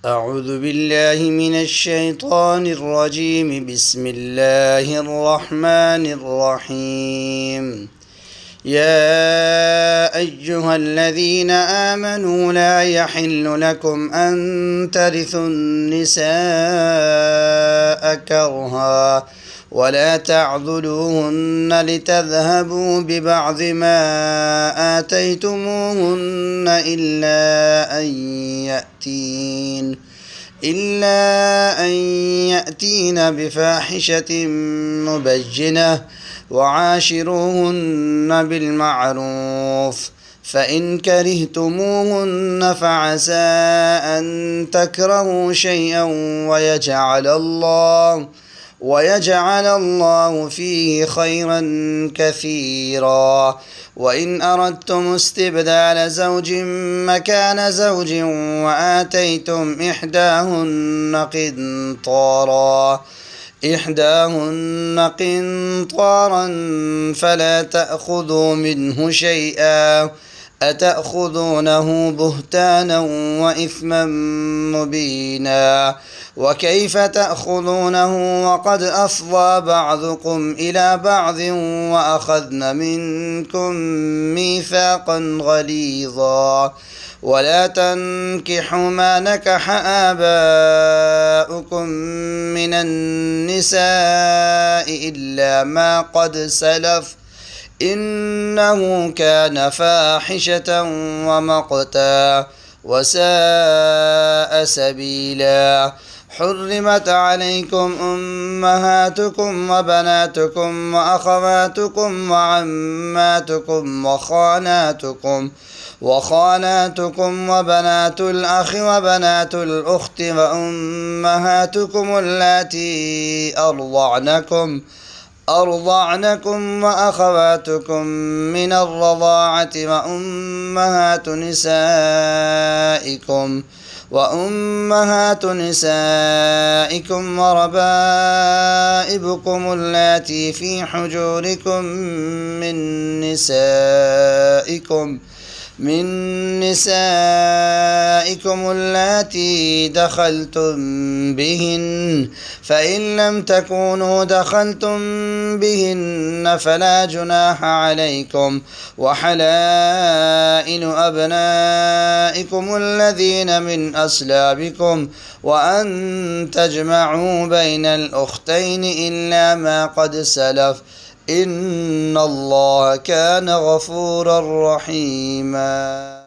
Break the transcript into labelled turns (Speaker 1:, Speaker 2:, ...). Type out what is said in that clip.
Speaker 1: أعوذ بالله من الشيطان الرجيم. بسم الله الرحمن الرحيم. يا أيها الذين آمنوا لا يحل لكم أن ترثوا النساء كرها ولا تعضلوهن لتذهبوا ببعض ما آتيتموهن إلا أن يأتين بفاحشة مبينة وعاشروهن بالمعروف، فإن كرهتموهن فعسى أن تكرهوا شيئا ويجعل الله فيه خيرا كثيرا. وإن أردتم استبدال زوج مكان زوج وآتيتم إحداهن قنطارا فلا تأخذوا منه شيئا، أتأخذونه بهتانا وإثما مبينا. وكيف تأخذونه وقد أفضى بعضكم إلى بعض وأخذن منكم ميثاقا غليظا. ولا تنكحوا ما نكح آباؤكم من النساء إلا ما قد سلف، إنه كان فاحشة ومقتا وساء سبيلا. حرمت عليكم أمهاتكم وبناتكم وأخواتكم وعماتكم وخالاتكم وبنات الأخ وبنات الأخت وأمهاتكم اللاتي أرضعنكم وأخواتكم من الرضاعة وأمهات نسائكم وربائبكم اللاتي في حجوركم من نسائكم اللاتي دخلتم بهن، فإن لم تكونوا دخلتم بهن فلا جناح عليكم. وحلائل أبنائكم الذين من أصلابكم وأن تجمعوا بين الأختين إلا ما قد سلف، إن الله كان غفورا رحيما.